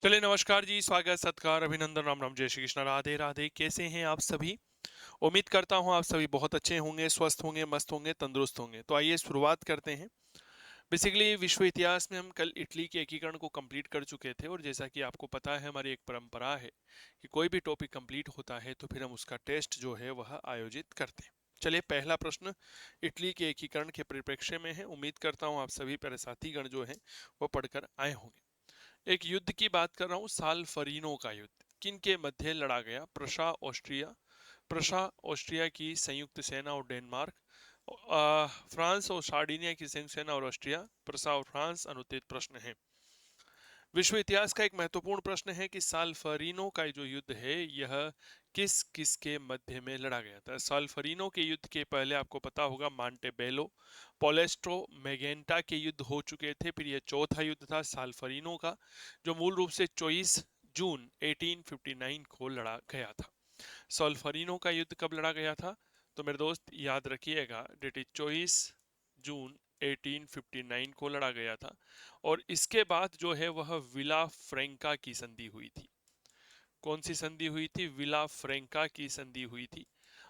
चलिए नमस्कार जी, स्वागत सत्कार अभिनंदन राम राम जय श्री कृष्ण राधे राधे। कैसे हैं आप सभी? उम्मीद करता हूं आप सभी बहुत अच्छे होंगे, स्वस्थ होंगे, मस्त होंगे, तंदुरुस्त होंगे। तो आइए शुरुआत करते हैं। बेसिकली विश्व इतिहास में हम कल इटली के एकीकरण को कंप्लीट कर चुके थे, और जैसा कि आपको पता है हमारी एक परंपरा है कि कोई भी टॉपिक कंप्लीट होता है तो फिर हम उसका टेस्ट जो है वह आयोजित करते हैं। चलिए, पहला प्रश्न इटली के एकीकरण के परिप्रेक्ष्य में है। उम्मीद करता हूँ आप सभी प्यारे साथीगण जो हैं वो पढ़कर आए होंगे। एक युद्ध की बात कर रहा हूँ, सालफरीनो का युद्ध। किन के मध्य लड़ा गया? प्रशा ऑस्ट्रिया की संयुक्त सेना और डेनमार्क, फ्रांस और सार्डिनिया की संयुक्त सेना और ऑस्ट्रिया, प्रशा और फ्रांस। अनुत्तरित प्रश्न है। विश्व इतिहास का एक महत्वपूर्ण प्रश्न है कि सालफरीनो का जो युद्ध है यह किस किस के मध्य में लड़ा गया था। सालफरीनो के युद्ध के पहले आपको पता होगा मांटेबेलो, पोलेस्ट्रो, मैगेंटा के युद्ध हो चुके थे। फिर यह चौथा युद्ध था सालफरीनो का, जो मूल रूप से 24 जून 1859 को लड़ा गया था। सालफरीनो का युद्ध कब लड़ा गया था? तो मेरे दोस्त याद रखिएगा, डेट इज 24 जून 1859 को लड़ा गया था। और इसके बाद जो है वह विला फ्रेंका की संधि हुई थी। कौन सी संधि हुई थी? विला फ्रेंका की संधि हुई थी।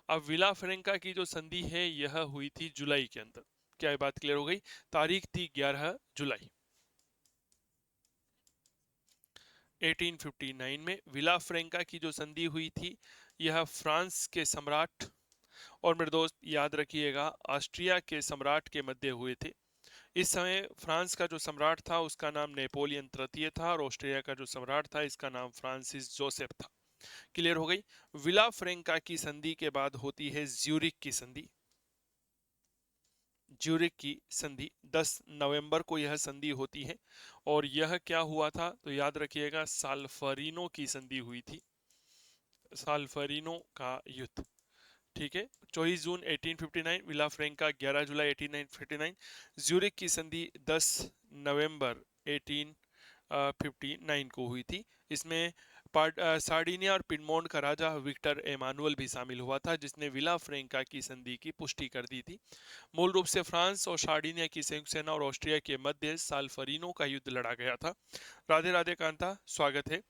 अब विला फ्रेंका की जो संधि है यह हुई थी जुलाई के अंदर। क्या ये बात क्लियर हो गई? तारीख थी 11 जुलाई 1859 में विला फ्रेंका की जो संधि हुई थी यह फ्रांस के सम्राट और मेरे दोस्त याद रखिएगा ऑस्ट्रिया के सम्राट के मध्य हुए थे। इस समय फ्रांस का जो सम्राट था उसका नाम नेपोलियन तृतीय था, और ऑस्ट्रिया का जो सम्राट था इसका नाम फ्रांसिस जोसेफ था। क्लियर हो गई? विला फ्रेंका की संधि के बाद होती है ज्यूरिक की संधि। ज्यूरिक की संधि 10 नवंबर को यह संधि होती है। और यह क्या हुआ था? तो याद रखिएगा साल्फरिनो की संधि हुई थी, साल्फरिनो का युद्ध। ठीक है, 24 जून 1859, विला फ्रेंका 11 जुलाई 1859, ज्यूरिक की संधि 10 नवंबर 1859 को हुई थी। इसमें सार्डिनिया और पिडमोंट का राजा विक्टर एमानुअल भी शामिल हुआ था, जिसने विला फ्रेंका की संधि की पुष्टि कर दी थी। मूल रूप से फ्रांस और सार्डिनिया की संयुक्त सेना और ऑस्ट्रिया के मध्य साल्फरिनो का युद्ध लड़ा गया था। राधे राधे कांता, स्वागत है।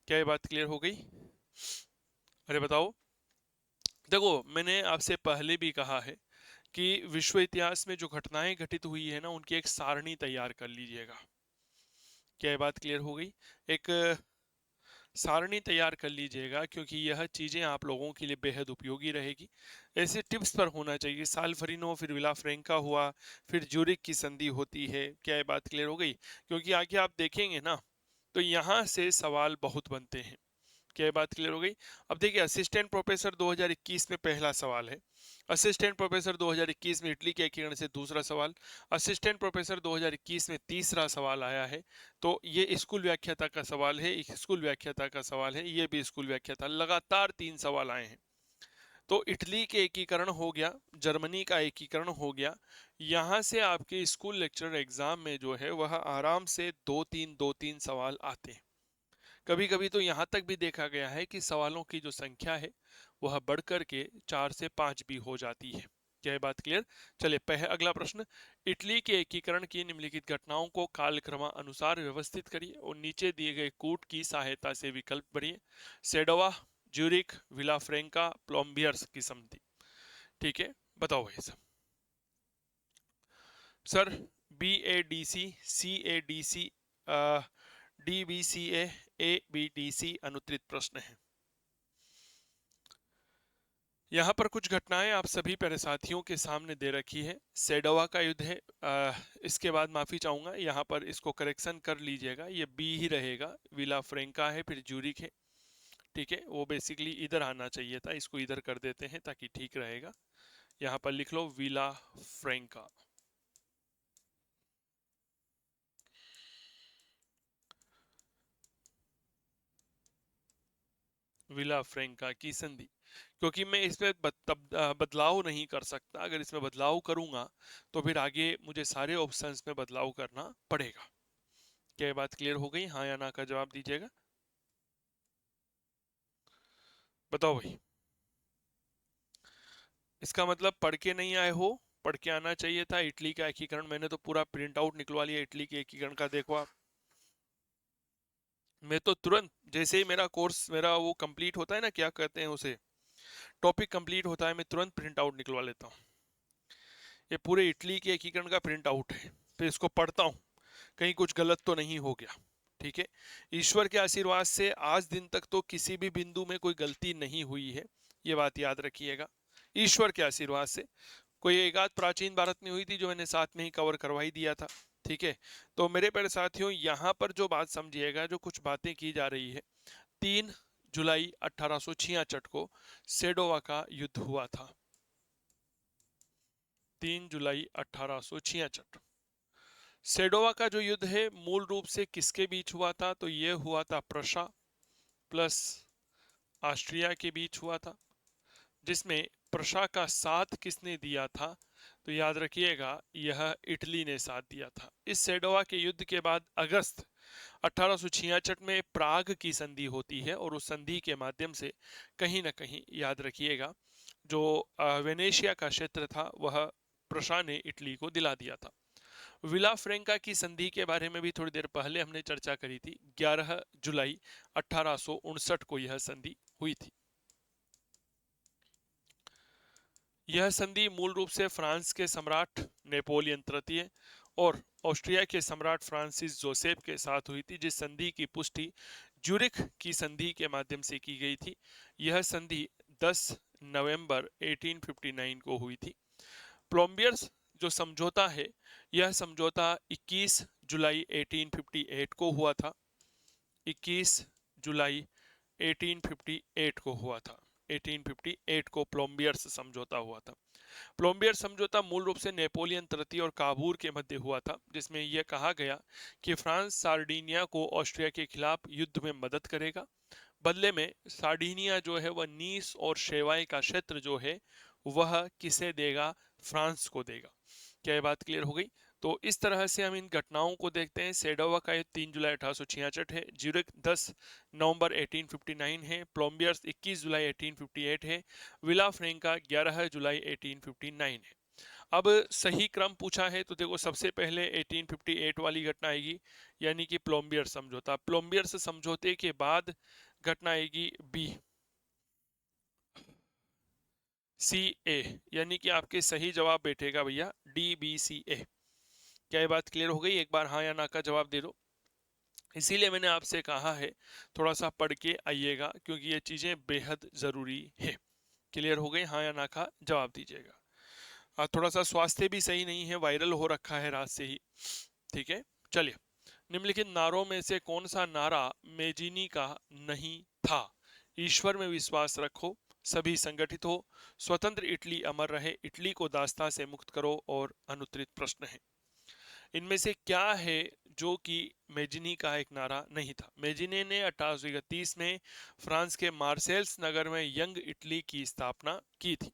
क्या ये बात क्लियर हो गई? अरे बताओ। देखो, मैंने आपसे पहले भी कहा है कि विश्व इतिहास में जो घटनाएं घटित हुई है ना उनकी एक सारणी तैयार कर लीजिएगा। क्या ये बात क्लियर हो गई? एक सारणी तैयार कर लीजिएगा, क्योंकि यह चीज़ें आप लोगों के लिए बेहद उपयोगी रहेगी। ऐसे टिप्स पर होना चाहिए। साल्फरिनो, फिर विला फ्रेंका हुआ, फिर ज्यूरिक की संधि होती है। क्या ये बात क्लियर हो गई? क्योंकि आगे आप देखेंगे ना तो यहाँ से सवाल बहुत बनते हैं। क्या ये बात क्लियर हो गई? अब देखिए, असिस्टेंट प्रोफेसर 2021 में पहला सवाल है। असिस्टेंट प्रोफेसर 2021 में इटली के एकीकरण से दूसरा सवाल। असिस्टेंट प्रोफेसर 2021 में तीसरा सवाल आया है। तो ये स्कूल व्याख्याता का सवाल है, एक स्कूल व्याख्याता का सवाल है, ये भी स्कूल व्याख्याता। लगातार 3 सवाल आए हैं। तो इटली के एकीकरण हो गया, जर्मनी का एकीकरण हो गया। यहाँ से आपके स्कूल लेक्चर एग्जाम में जो है वह आराम से दो तीन सवाल आते हैं। कभी कभी तो यहाँ तक भी देखा गया है कि सवालों की जो संख्या है वह बढ़कर के 4 से 5 भी हो जाती है। क्या है बात क्लियर? चलिए, अगला प्रश्न। इटली के एकीकरण की निम्नलिखित घटनाओं को कालक्रमानुसार व्यवस्थित करिए और नीचे दिए गए कूट की सहायता से विकल्प भरिए। सेडोवा, ज्यूरिक, विला फ्रेंका, प्लोम्बियर्स की संधि। ठीक है, बताओ भाई साहब। Sir, BADC, CADC, DBCA, ABDC अनुत्तरित प्रश्न है। यहाँ पर कुछ घटनाएं आप सभी प्यारे साथियों के सामने दे रखी है। सेडोवा का युद्ध है। इसके बाद माफी चाहूंगा, यहाँ पर इसको करेक्शन कर लीजिएगा, ये बी ही रहेगा। विला फ्रेंका है, फिर ज्यूरिक है। ठीक है, वो बेसिकली इधर आना चाहिए था, इसको इधर कर देते हैं ताकि ठीक रहेगा। यहाँ पर लिख लो विला फ्रेंका। विला फ्रेंका की संधि। क्योंकि मैं इसमें बदलाव नहीं कर सकता। अगर इसमें बदलाव करूंगा तो फिर आगे मुझे सारे ऑप्शंस में बदलाव करना पड़ेगा। क्या ये बात क्लियर हो गई? हाँ या ना का जवाब दीजिएगा। बताओ भाई। इसका मतलब पढ़ के नहीं आए हो, पढ़ के आना चाहिए था। इटली का एकीकरण मैंने तो पूरा प्रिंट आउट निकलवा लिया इटली के एकीकरण का, देखो आप। मैं तो तुरंत जैसे ही मेरा कोर्स मेरा वो कंप्लीट होता है ना, क्या कहते हैं उसे, टॉपिक कंप्लीट होता है, मैं तुरंत प्रिंट आउट निकलवा लेता हूँ। ये पूरे इटली के एकीकरण का प्रिंट आउट है, फिर इसको पढ़ता हूँ कहीं कुछ गलत तो नहीं हो गया। ठीक है, ईश्वर के आशीर्वाद से आज दिन तक तो किसी भी बिंदु में कोई गलती नहीं हुई है, ये बात याद रखिएगा। ईश्वर के आशीर्वाद से कोई एक आध प्राचीन भारत में हुई थी जो मैंने साथ में ही कवर करवा ही दिया था। ठीक है, तो मेरे प्यारे साथियों, यहाँ पर जो बात समझिएगा, जो कुछ बातें की जा रही है, 3 जुलाई 1866 को सेडोवा का युद्ध हुआ था। 3 जुलाई 1866 सेडोवा का जो युद्ध है मूल रूप से किसके बीच हुआ था, तो ये हुआ था प्रशा प्लस ऑस्ट्रिया के बीच हुआ था, जिसमें प्रशा का साथ किसने दिया था, तो याद रखिएगा यह इटली ने साथ दिया था। इस सेडोवा के युद्ध के बाद अगस्त 1866 में प्राग की संधि होती है, और उस संधि के माध्यम से कहीं ना कहीं याद रखिएगा जो वेनेशिया का क्षेत्र था वह प्रशा ने इटली को दिला दिया था। विला फ्रेंका की संधि के बारे में भी थोड़ी देर पहले हमने चर्चा करी थी। 11 जुलाई 1859 को यह संधि हुई थी। यह संधि मूल रूप से फ्रांस के सम्राट नेपोलियन तृतीय और ऑस्ट्रिया के सम्राट फ्रांसिस जोसेफ के साथ हुई थी, जिस संधि की पुष्टि ज्यूरिख की संधि के माध्यम से की गई थी। यह संधि 10 नवंबर 1859 को हुई थी। प्लोम्बियर्स जो समझौता है, यह समझौता 21 जुलाई 1858 को हुआ था। 21 जुलाई 1858 को हुआ था। 1858 को प्लोम्बियर्स समझौता हुआ था। प्लोम्बियर समझौता मूल रूप से नेपोलियन तृतीय और काबूल के मध्य हुआ था, जिसमें यह कहा गया कि फ्रांस सार्डिनिया को ऑस्ट्रिया के खिलाफ युद्ध में मदद करेगा। बदले में सार्डिनिया जो है वह नीस और शेवाई का क्षेत्र जो है वह किसे देगा, फ्रांस को देगा। क्या ये बात क्लियर हो गई? तो इस तरह से हम इन घटनाओं को देखते हैं। सेडोवा का 3 जुलाई 1866 है, ज्यूरिख 10 नवंबर 1859 है, प्लोम्बियर्स 21 जुलाई 1858 है, विला फ्रेंका 11 जुलाई 1859 है। अब सही क्रम पूछा है तो देखो, सबसे पहले 1858 वाली घटना आएगी, यानी कि प्लोम्बियर समझौता। प्लोम्बियर समझौते के बाद घटना आएगी बी, सी ए, यानी कि आपके सही जवाब बैठेगा भैया DBCA। क्या ये बात क्लियर हो गई? एक बार हाँ या ना का जवाब दे दो। इसीलिए मैंने आपसे कहा है थोड़ा सा पढ़ के आइएगा, क्योंकि ये चीजें बेहद जरूरी है। क्लियर हो गई? हाँ या ना का जवाब दीजिएगा। थोड़ा सा स्वास्थ्य भी सही नहीं है, वायरल हो रखा है रात से ही। ठीक है, चलिए। निम्नलिखित नारों में से कौन सा नारा मेजिनी का नहीं था? ईश्वर में विश्वास रखो, सभी संगठित हो, स्वतंत्र इटली अमर रहे, इटली को दास्ता से मुक्त करो, और अनुत्तरित प्रश्न है। इनमें से क्या है जो कि मेजिनी का एक नारा नहीं था? मेजिनी ने 1831 में फ्रांस के मार्सेल्स नगर में यंग इटली की स्थापना की थी।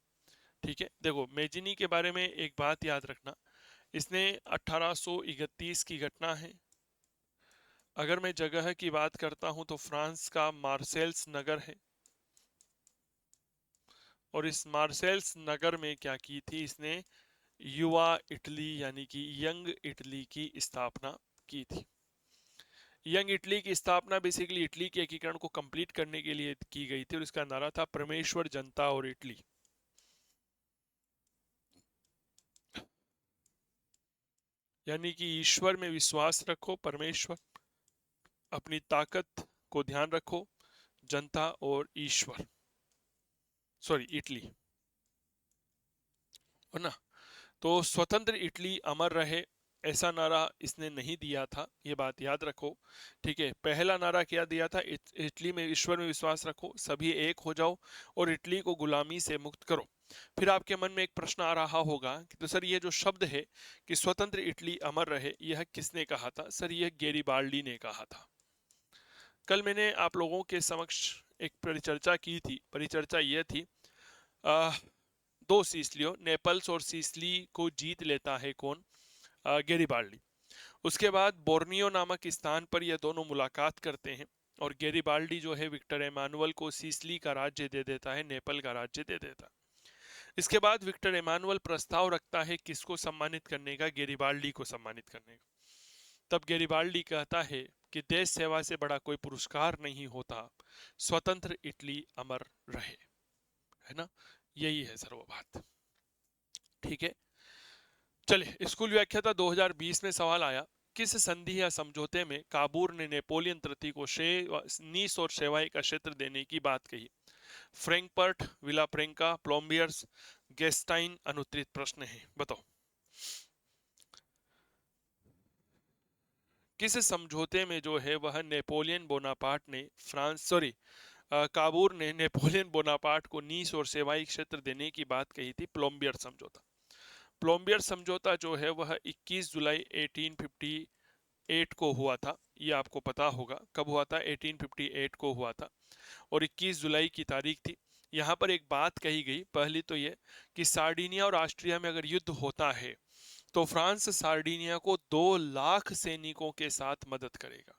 ठीक है, देखो मेजिनी के बारे में एक बात याद रखना, इसने 1831 की घटना है। अगर मैं जगह की बात करता हूं तो फ्रांस का मार्सेल्स नगर है, और इस मार्सेल्स नगर में क्या की थी इसने? युवा इटली यानी कि यंग इटली की स्थापना की थी। यंग इटली की स्थापना बेसिकली इटली के एकीकरण को कंप्लीट करने के लिए की गई थी, और इसका नारा था परमेश्वर, जनता और इटली। यानी कि ईश्वर में विश्वास रखो, परमेश्वर, अपनी ताकत को ध्यान रखो, जनता और ईश्वर, सॉरी इटली, है ना? तो स्वतंत्र इटली अमर रहे, ऐसा नारा इसने नहीं दिया था, ये बात याद रखो। ठीक है, पहला नारा क्या दिया था? इटली में ईश्वर में विश्वास रखो, सभी एक हो जाओ, और इटली को गुलामी से मुक्त करो। फिर आपके मन में एक प्रश्न आ रहा होगा कि तो सर ये जो शब्द है कि स्वतंत्र इटली अमर रहे, यह किसने कहा था? सर यह गैरिबाल्डी ने कहा था। कल मैंने आप लोगों के समक्ष एक परिचर्चा की थी। परिचर्चा यह थी, दो सीसलियों नेपल्स और सीसली को जीत लेता है कौन? गैरिबाल्डी। उसके बाद बोर्नियो नामक स्थान पर यह दोनों मुलाकात करते हैं, और गैरिबाल्डी जो है विक्टर एमानुअल को सीसली का राज्य दे देता है, नेपल का राज्य दे देता है। इसके बाद विक्टर एमानुअल प्रस्ताव रखता है किसको सम्मानित करने का? गैरिबाल्डी को सम्मानित करने का। तब गैरिबाल्डी कहता है कि देश सेवा से बड़ा कोई पुरस्कार नहीं होता, स्वतंत्र इटली अमर रहे। है ना, यही है सर वो बात। ठीक है, चलिए स्कूल व्याख्याता 2020 में सवाल आया, किस संधि या समझौते में काबूल ने नेपोलियन तृतीय को नीस और शेवाई का क्षेत्र देने की बात कही? Frankfurt, villa फ्रैंका, प्लोम्बियर्स, गेस्टाइन। अनुत्तरित प्रश्न है, बताओ किस समझौते में जो है वह नेपोलियन बोनापार्ट ने काबूल ने नेपोलियन बोनापार्ट को नीस और सेवाई क्षेत्र देने की बात कही थी? प्लोम्बियर समझौता। प्लोम्बियर समझौता जो है वह 21 जुलाई 1858 को हुआ था। ये आपको पता होगा कब हुआ था, 1858 को हुआ था और 21 जुलाई की तारीख थी। यहाँ पर एक बात कही गई, पहली तो ये कि सार्डिनिया और ऑस्ट्रिया में अगर युद्ध होता है तो फ्रांस सार्डिनिया को 2 लाख सैनिकों के साथ मदद करेगा,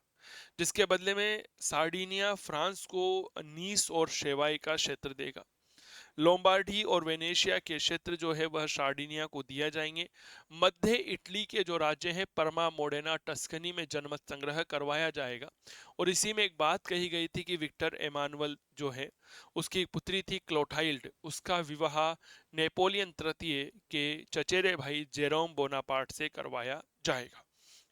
जिसके बदले में सार्डिनिया फ्रांस को नीस और शेवाई का क्षेत्र देगा। लोम्बार्डी और वेनेशिया के क्षेत्र जो है वह सार्डिनिया को दिया जाएंगे। मध्य इटली के जो राज्य हैं परमा, मोडेना, टस्कनी में जनमत संग्रह करवाया जाएगा। और इसी में एक बात कही गई थी कि विक्टर एमानुअल जो है उसकी एक पुत्री थी क्लोटाइल्ड, उसका विवाह नेपोलियन तृतीय के चचेरे भाई जेरोम बोनापार्ट से करवाया जाएगा।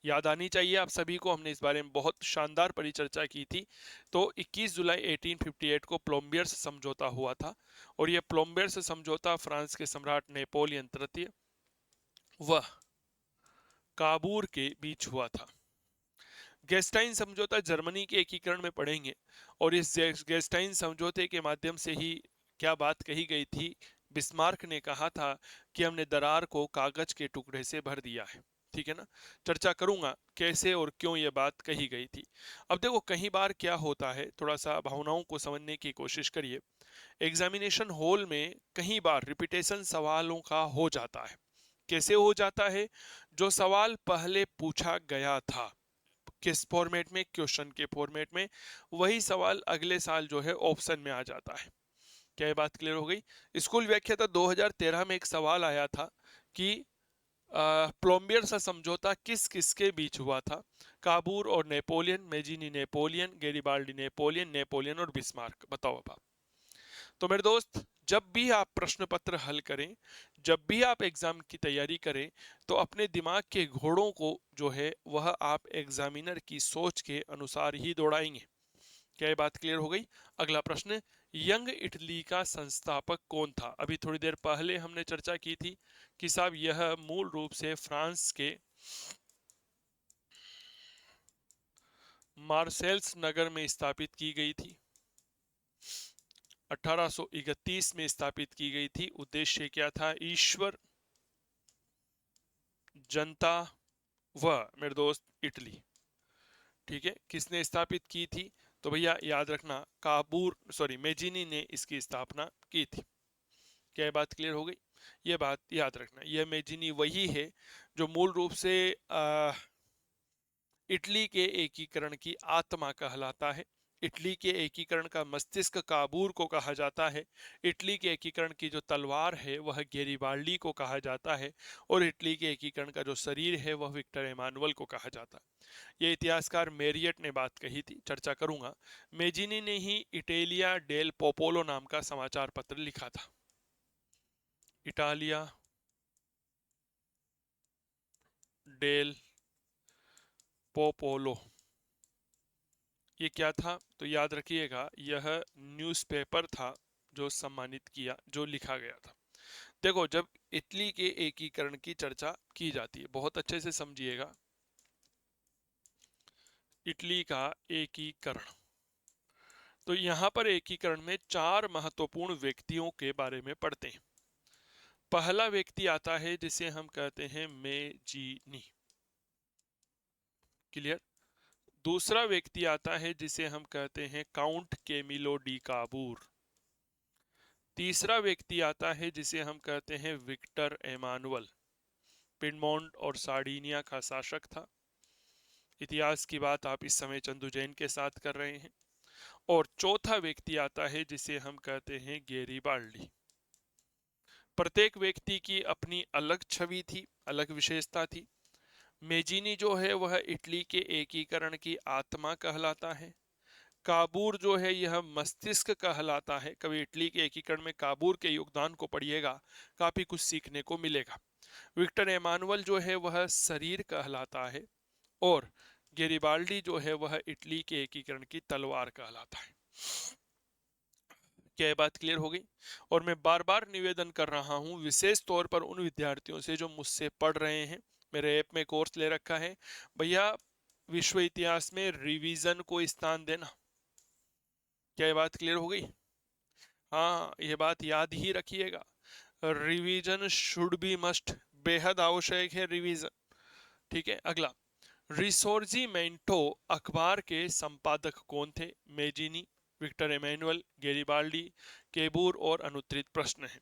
याद आनी चाहिए आप सभी को, हमने इस बारे में बहुत शानदार परिचर्चा की थी। तो 21 जुलाई 1858 को प्लोम्बियर्स समझौता हुआ था और यह प्लोम्बियर्स समझौता फ्रांस के सम्राट नेपोलियन तृतीय व काबूल के बीच हुआ था। गेस्टाइन समझौता जर्मनी के एकीकरण में पढ़ेंगे और इस गेस्टाइन समझौते के माध्यम से ही क्या बात कही गई थी? बिस्मार्क ने कहा था कि हमने दरार को कागज के टुकड़े से भर दिया है। ठीक है ना, चर्चा करूंगा कैसे और क्यों ये बात कही गई थी। अब देखो कई बार क्या होता है, थोड़ा सा भावनाओं को समझने की कोशिश करिए। एग्जामिनेशन हॉल में कई बार रिपीटेशन सवालों का हो जाता है। कैसे हो जाता है? जो सवाल पहले पूछा गया था किस फॉर्मेट में, क्वेश्चन के फॉर्मेट में, वही सवाल अगले साल जो है ऑप्शन में आ जाता है। क्या ये बात क्लियर हो गई? स्कूल व्याख्याता 2013 में एक सवाल आया था कि प्लोम्बियर सा समझौता किस किस के बीच हुआ था? काबूल और Napoleon, Mazzini Napoleon, Garibaldi Napoleon, Napoleon और बिस्मार्क। बताओ अब आप। तो मेरे दोस्त, जब भी आप प्रश्न पत्र हल करें, जब भी आप एग्जाम की तैयारी करें, तो अपने दिमाग के घोड़ों को जो है वह आप एग्जामिनर की सोच के अनुसार ही दौड़ाएंगे। क्या ये बात क्लियर हो गई? अगला प्रश्न, यंग इटली का संस्थापक कौन था? अभी थोड़ी देर पहले हमने चर्चा की थी कि साहब यह मूल रूप से फ्रांस के मार्सेल्स नगर में स्थापित की गई थी। 1831 में स्थापित की गई थी। उद्देश्य क्या था? ईश्वर, जनता व मेरे दोस्त इटली। ठीक है, किसने स्थापित की थी? तो भैया याद रखना, मेजिनी ने इसकी स्थापना की थी। क्या ये बात क्लियर हो गई? ये बात याद रखना, यह मेजिनी वही है जो मूल रूप से इटली के एकीकरण की आत्मा कहलाता है। इटली के एकीकरण का मस्तिष्क काबूल को कहा जाता है। इटली के एकीकरण की जो तलवार है वह गैरिबाल्डी को कहा जाता है और इटली के एकीकरण का जो शरीर है वह विक्टर एमानुअल को कहा जाता है। ये इतिहासकार मेरियट ने बात कही थी, चर्चा करूंगा। मेजिनी ने ही इटालिया डेल पोपोलो नाम का समाचार पत्र लिखा था। इटालिया डेल पोपोलो, ये क्या था? तो याद रखिएगा, यह न्यूज़पेपर था जो सम्मानित किया, जो लिखा गया था। देखो, जब इटली के एकीकरण की चर्चा की जाती है, बहुत अच्छे से समझिएगा, इटली का एकीकरण, तो यहाँ पर एकीकरण में 4 महत्वपूर्ण व्यक्तियों के बारे में पढ़ते हैं। पहला व्यक्ति आता है जिसे हम कहते हैं मेजिनी। क्लियर? दूसरा व्यक्ति आता है जिसे हम कहते हैं काउंट कैमिलो डी काबूर। तीसरा व्यक्ति आता है जिसे हम कहते हैं विक्टर एमानुअल, पिडमोंट और सार्डिनिया का शासक था। इतिहास की बात आप इस समय चंदू जैन के साथ कर रहे हैं। और चौथा व्यक्ति आता है जिसे हम कहते हैं गैरिबाल्डी। प्रत्येक व्यक्ति की अपनी अलग छवि थी, अलग विशेषता थी। मेजिनी जो है वह इटली के एकीकरण की आत्मा कहलाता है। काबूर जो है यह मस्तिष्क कहलाता है। कभी इटली के एकीकरण में काबूर के योगदान को पढ़िएगा, काफी कुछ सीखने को मिलेगा। विक्टर एमानुअल जो है वह शरीर कहलाता है। और गेरिबाल्डी जो है वह इटली के एकीकरण की तलवार कहलाता है। क्या ये बात क्लियर हो गई? और मैं बार बार निवेदन कर रहा हूं, विशेष तौर पर उन विद्यार्थियों से जो मुझसे पढ़ रहे हैं, मेरे ऐप में कोर्स ले रखा है, भैया विश्व इतिहास में रिवीजन को स्थान देना। क्या ये बात क्लियर हो गई? हाँ, ये बात याद ही रखिएगा, रिवीजन शुड बी मस्ट, बेहद आवश्यक है रिवीजन। ठीक है, अगला, रिसोर्जिमेंटो अखबार के संपादक कौन थे? मेजिनी, विक्टर एमेनुअल, गेरिबाल्डी, केबूर और अनुत्तरित प्रश्न है।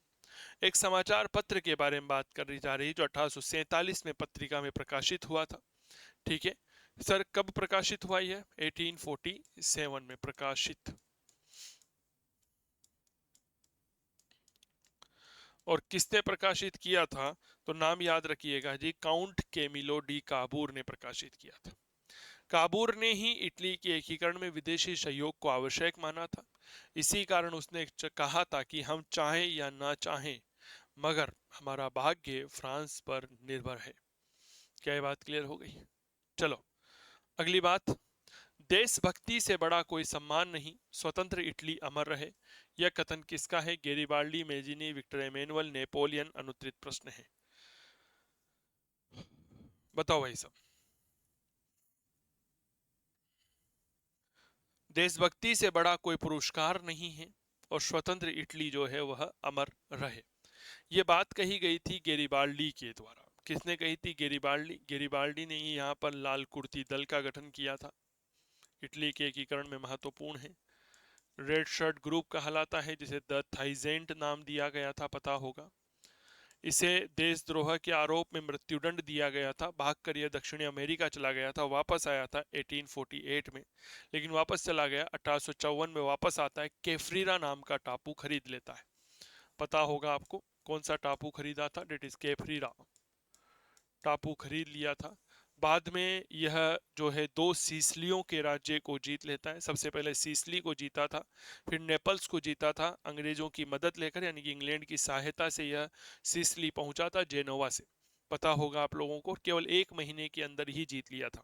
एक समाचार पत्र के बारे में बात करी जा रही जो 1847 में पत्रिका में प्रकाशित हुआ था। ठीक है सर, कब प्रकाशित हुआ? यह 1847 में प्रकाशित। और किसने प्रकाशित किया था? तो नाम याद रखिएगा जी, काउंट केमिलो डी काबूर ने प्रकाशित किया था। काबूर ने ही इटली के एकीकरण में विदेशी सहयोग को आवश्यक माना था। इसी कारण उसने कहा था कि हम चाहें या ना चाहें, मगर हमारा भाग्य फ्रांस पर निर्भर है। क्या ये बात क्लियर हो गई? चलो अगली बात, देशभक्ति से बड़ा कोई सम्मान नहीं, स्वतंत्र इटली अमर रहे। यह कथन किसका है? Garibaldi, Mazzini, Victor Emmanuel, Napoleon? अनुत्तरित प्रश्न है, बताओ भाई साहब। देशभक्ति से बड़ा कोई पुरस्कार नहीं है और स्वतंत्र इटली जो है वह अमर रहे। ये बात कही गई थी गेरिबाल्डी के द्वारा। किसने कही थी? गेरिबाल्डी। गेरिबाल्डी ने ही यहाँ पर लाल कुर्ती दल का गठन किया था, इटली के एकीकरण में महत्वपूर्ण है। रेड शर्ट ग्रुप कहलाता है, जिसे द थाइजेंट नाम दिया गया था, पता होगा। इसे देशद्रोह के आरोप में मृत्युदंड दिया गया था। भागकर यह दक्षिणी अमेरिका चला गया था, वापस आया था 1848 में, लेकिन वापस चला गया। 1854 में वापस आता है, केफ्रीरा नाम का टापू खरीद लेता है। पता होगा आपको कौन सा टापू खरीदा था? डेट इज केफ्रीरा टापू खरीद लिया था। बाद में यह जो है दो सीसलियों के राज्य को जीत लेता है। सबसे पहले सीसली को जीता था, फिर नेपल्स को जीता था अंग्रेजों की मदद लेकर, यानी कि इंग्लैंड की सहायता से यह सीसली पहुंचा था जेनोवा से। पता होगा आप लोगों को, केवल 1 महीने के अंदर ही जीत लिया था।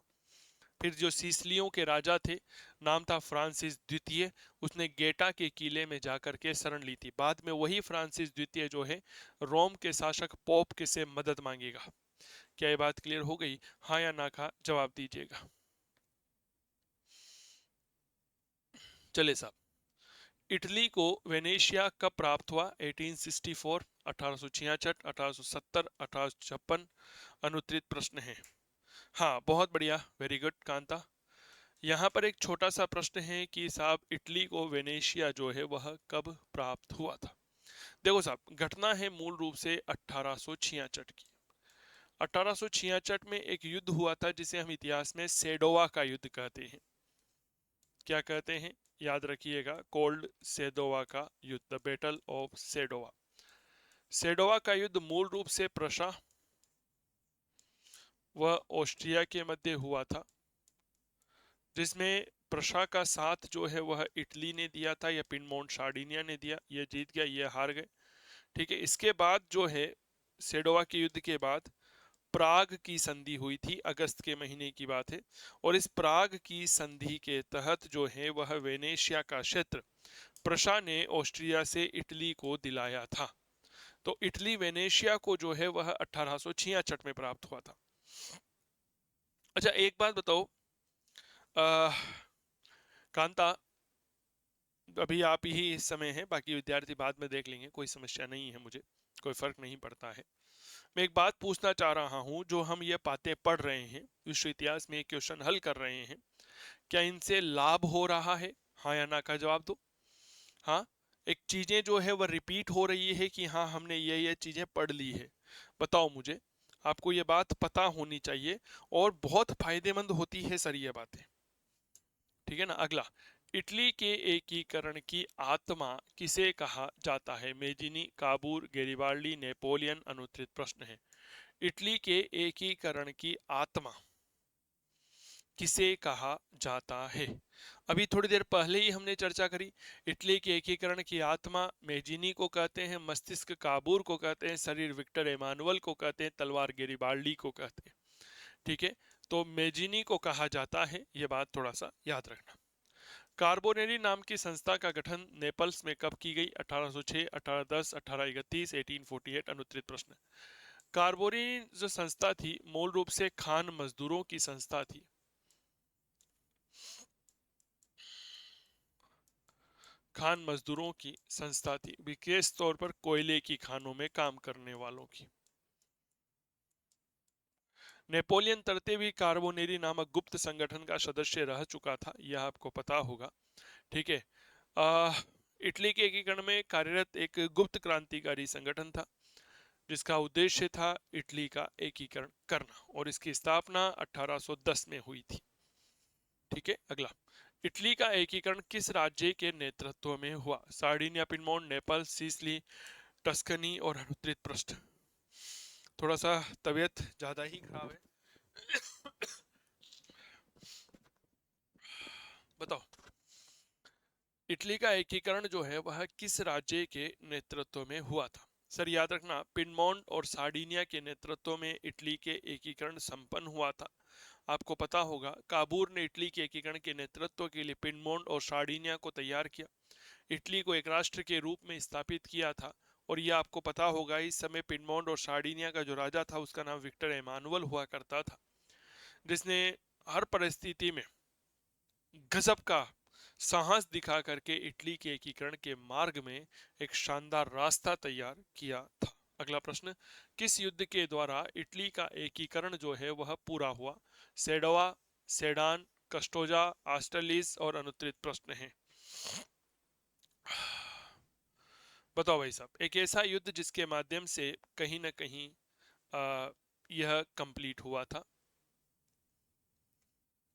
फिर जो सीसलियों के राजा थे, नाम था फ्रांसिस द्वितीय, उसने गेटा के किले में जाकर के शरण ली थी। बाद में वही फ्रांसिस द्वितीय जो है रोम के शासक पोप के से मदद मांगेगा। क्या ये बात क्लियर हो गई? हाँ या ना का जवाब दीजिएगा। चले साहब, इटली को वेनेशिया कब प्राप्त हुआ? 1864, 1866, 1870, 1856? अनुत्तरित प्रश्न है। हाँ, बहुत बढ़िया, वेरी गुड कांता। यहाँ पर एक छोटा सा प्रश्न है कि साहब इटली को वेनेशिया जो है वह कब प्राप्त हुआ था? देखो साहब, घटना है मूल रूप से 1866 की। 1866 में एक युद्ध हुआ था जिसे हम इतिहास में सेडोवा का युद्ध कहते हैं। क्या कहते हैं? याद रखिएगा, कोल्ड सेडोवा का युद्ध, the battle of Sedova. Sedova का युद्ध मूल रूप से प्रशा व ऑस्ट्रिया के मध्य हुआ था, जिसमें प्रशा का साथ जो है वह इटली ने दिया था, या पिडमोंट सार्डिनिया ने दिया। ये जीत गया, ये हार गए। ठीक है, इसके बाद जो है सेडोवा के युद्ध के बाद प्राग की संधि हुई थी, अगस्त के महीने की बात है। और इस प्राग की संधि के तहत जो है वह वेनेशिया का क्षेत्र प्रशा ने ऑस्ट्रिया से इटली को दिलाया था। तो इटली वेनेशिया को जो है वह 1866 में प्राप्त हुआ था। अच्छा एक बात बताओ कांता, अभी आप ही इस समय है, बाकी विद्यार्थी बाद में देख लेंगे, कोई समस्या नहीं है, मुझे कोई फर्क नहीं पड़ता है। मैं एक बात पूछना चाह रहा हूं, जो हम ये बातें पढ़ रहे हैं, विश्व इतिहास में क्वेश्चन हल कर रहे हैं, क्या इनसे लाभ हो रहा है? हाँ या ना का जवाब दो। हाँ, एक चीजें जो है वह रिपीट हो रही है कि हाँ हमने ये चीजें पढ़ ली है। बताओ मुझे, आपको ये बात पता होनी चाहिए और बहुत फायदेमंद होती है सर ये बातें। ठीक है ना। अगला, इटली के एकीकरण की आत्मा किसे कहा जाता है? Mazzini, Cavour, Garibaldi, Napoleon? अनुत्तरित प्रश्न है। इटली के एकीकरण की आत्मा किसे कहा जाता है? अभी थोड़ी देर पहले ही हमने चर्चा करी। इटली के एकीकरण की आत्मा मेजिनी को कहते हैं, मस्तिष्क काबूर को कहते हैं, शरीर विक्टर एमानुअल को कहते हैं, तलवार गेरिबाल्डी को कहते हैं। ठीक है, तो मेजिनी को कहा जाता है, यह बात थोड़ा सा याद रखना। कार्बोनेरी नाम की संस्था का गठन नेपल्स में कब की गई? 1806, 1810, 1831, 1848? अनुत्तरित प्रश्न। कार्बोनेरी जो संस्था थी मूल रूप से खान मजदूरों की संस्था थी। खान मजदूरों की संस्था थी, विशेष तौर पर कोयले की खानों में काम करने वालों की। नेपोलियन तृतीय भी कार्बोनेरी नामक गुप्त संगठन का सदस्य रह चुका था, यह आपको पता होगा। ठीक है, इटली के एकीकरण में कार्यरत एक गुप्त क्रांतिकारी संगठन था जिसका उद्देश्य था इटली का एकीकरण करना, और इसकी स्थापना 1810 में हुई थी। ठीक है, अगला, इटली का एकीकरण किस राज्य के नेतृत्व में हुआ? Sardinia, Piedmont, Naples, Sicily, Tuscany? और अनुत्तरित प्रश्न। थोड़ा सा तबीयत ज्यादा ही खराब है, बताओ। इटली का एकीकरण जो है वह किस राज्य के नेतृत्व में हुआ था? सर याद रखना, पिनमोंट और सार्डिनिया के नेतृत्व में इटली के एकीकरण संपन्न हुआ था। आपको पता होगा काबूर ने इटली के एकीकरण के नेतृत्व के लिए पिनमोंट और सार्डिनिया को तैयार किया, इटली को एक राष्ट्र के रूप में स्थापित किया था। और यह आपको पता होगा इस समय पिनमोंट और सार्डिनिया का जो राजा था उसका नाम विक्टर एमानुअल हुआ करता था, जिसने हर परिस्थिति में गजब का साहस दिखा करके इटली के एकीकरण के मार्ग में एक शानदार रास्ता तैयार किया था। अगला प्रश्न, किस युद्ध के द्वारा इटली का एकीकरण जो है वह पूरा हुआ? Sedova, sedan, कस्टोजा, आस्टरलिस? और अनुत्तरित प्रश्न है। बताओ भाई साहब, एक ऐसा युद्ध जिसके माध्यम से कहीं ना कहीं यह कंप्लीट हुआ था।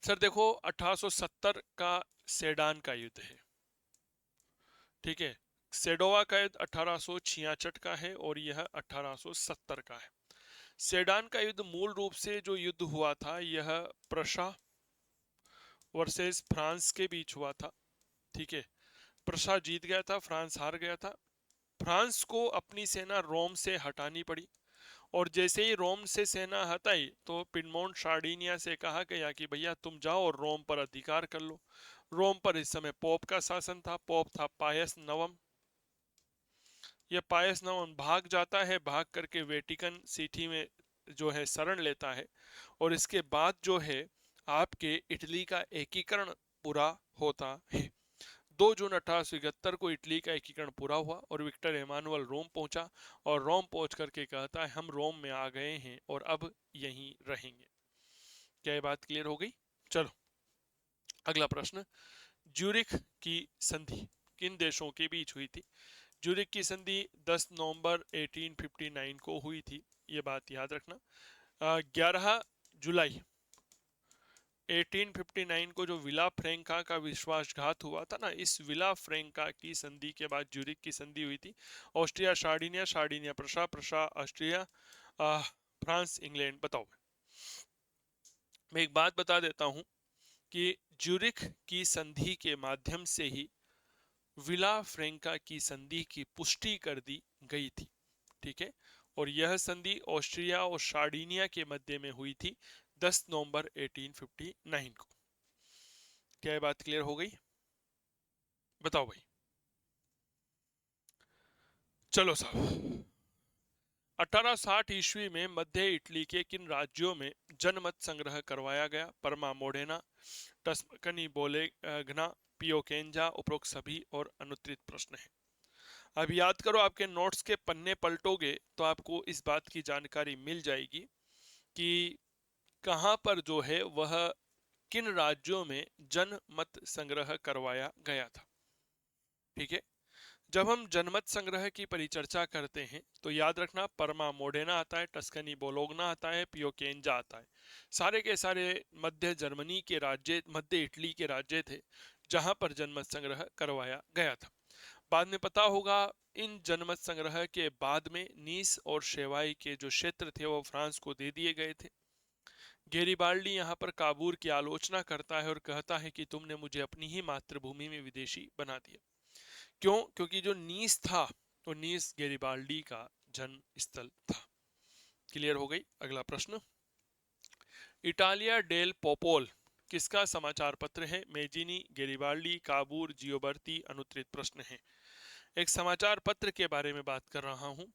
सर देखो, 1870 का सेडान का युद्ध है। ठीक है, सेडोवा का युद्ध 1866 का है और यह 1870 का है। सेडान का युद्ध मूल रूप से जो युद्ध हुआ था यह प्रशा वर्सेस फ्रांस के बीच हुआ था। ठीक है, प्रशा जीत गया था, फ्रांस हार गया था। फ्रांस को अपनी सेना रोम से हटानी पड़ी, और जैसे ही रोम से सेना हटाई तो पिडमोंट सार्डिनिया से कहा गया कि भैया तुम जाओ और रोम पर अधिकार कर लो। रोम पर इस समय पोप का शासन था, पोप था पायस नवम। यह पायस नवम भाग जाता है, भाग करके वेटिकन सिटी में जो है शरण लेता है, और इसके बाद जो है आपके इटली का एकीकरण पूरा होता है। 2 जून 1871 को इटली का एकीकरण पूरा हुआ और विक्टर एमानुअल रोम पहुंचा, और रोम पहुंच करके कहता है हम रोम में आ गए हैं और अब यहीं रहेंगे। क्या ये बात क्लियर हो गई? चलो अगला प्रश्न, ज्यूरिख की संधि किन देशों के बीच हुई थी? ज्यूरिख की संधि 10 नवंबर 1859 को हुई थी, ये बात याद रखना। 11 जुलाई 1859 को जो विला फ्रैंका का विश्वासघात हुआ था ना, इस विला फ्रैंका की संधि के बाद ज्यूरिख की संधि हुई थी। Austria Sardinia, Sardinia Prussia, Prussia Austria, France England. बताओ, मैं एक बात बता देता हूं कि ज्यूरिख की संधि के माध्यम से ही विला फ्रैंका की संधि की पुष्टि कर दी गई थी। ठीक है, और यह संधि ऑस्ट्रिया और सार्डिनिया के मध्य में हुई थी 10 नवंबर 1859 को। क्या ये बात क्लियर हो गई? बताओ भाई। चलो साहब, 1860 ईस्वी में मध्य इटली के किन राज्यों में जनमत संग्रह करवाया गया? परमा, मोडेना, टस्कनी, बोलेग्ना, पियोकेंजा? उपरोक्त सभी? और अनुत्तरित प्रश्न है। अब याद करो, आपके नोट्स के पन्ने पलटोगे तो आपको इस बात की जानकारी मिल जाएगी कि कहां पर जो है वह किन राज्यों में जनमत संग्रह करवाया गया था। ठीक है, जब हम जनमत संग्रह की परिचर्चा करते हैं तो याद रखना परमा मोडेना आता है, टस्कनी बोलोग्ना आता है, पियोकेंजा आता है। सारे के सारे मध्य जर्मनी के राज्य, मध्य इटली के राज्य थे जहां पर जनमत संग्रह करवाया गया था। बाद में पता होगा इन जनमत संग्रह के बाद में नीस और शेवाई के जो क्षेत्र थे वो फ्रांस को दे दिए गए थे। गेरिबाल्डी यहाँ पर काबूल की आलोचना करता है और कहता है कि तुमने मुझे अपनी ही मातृभूमि में विदेशी बना दिया। क्यों? क्योंकि जो नीस था तो नीस गेरिबाल्डी का जन्म स्थल था। क्लियर हो गई। अगला प्रश्न, इटालिया डेल पोपोल किसका समाचार पत्र है? Mazzini, Garibaldi, काबूर, जियोबर्ती। अनुत्तरित प्रश्न है। एक समाचार पत्र के बारे में बात कर रहा हूं।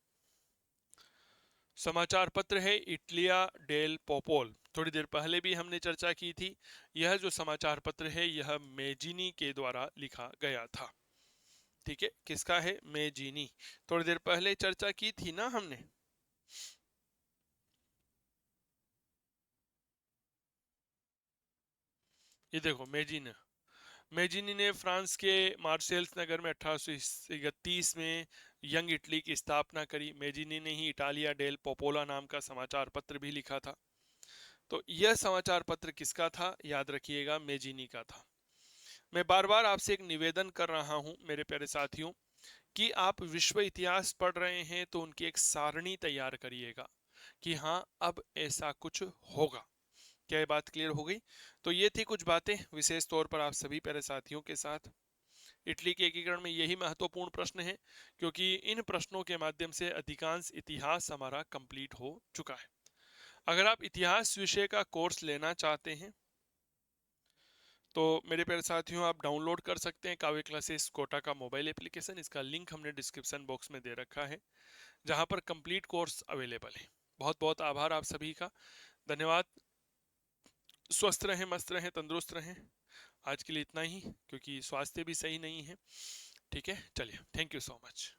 समाचार पत्र है इटलिया डेल पोपोल। थोड़ी देर पहले भी हमने चर्चा की थी। यह जो समाचार पत्र है यह मेजिनी के द्वारा लिखा गया था। ठीक है, किसका है? मेजिनी। थोड़ी देर पहले चर्चा की थी ना हमने। ये देखो मेजिनी ने फ्रांस के मार्सेल्स नगर में 1831 में यंग इटली की स्थापना करी। मेजिनी ने ही इटालिया डेल पोपोला नाम का समाचार पत्र भी लिखा था। तो यह समाचार पत्र किसका था? याद रखिएगा, मेजिनी का था। मैं बार बार आपसे एक निवेदन कर रहा हूं मेरे प्यारे साथियों कि आप विश्व इतिहास पढ़ रहे हैं तो उनकी एक सारणी तैयार करिएगा कि हाँ अब ऐसा कुछ होगा। क्या ये बात क्लियर हो गई? तो ये थी कुछ बातें विशेष तौर पर आप सभी प्यारे साथियों के साथ। इटली के एकीकरण में यही महत्वपूर्ण प्रश्न है क्योंकि इन प्रश्नों के माध्यम से अधिकांश इतिहास हमारा कंप्लीट हो चुका है। अगर आप इतिहास विषय का कोर्स लेना चाहते हैं तो मेरे प्यारे साथियों आप डाउनलोड कर सकते हैं काव्य क्लासेस कोटा का मोबाइल एप्लीकेशन। इसका लिंक हमने डिस्क्रिप्शन बॉक्स में दे रखा है जहां पर कंप्लीट कोर्स अवेलेबल है। बहुत बहुत आभार आप सभी का। धन्यवाद। स्वस्थ रहें, मस्त रहें, तंदुरुस्त रहें। आज के लिए इतना ही क्योंकि स्वास्थ्य भी सही नहीं है। ठीक है, चलिए, थैंक यू सो मच।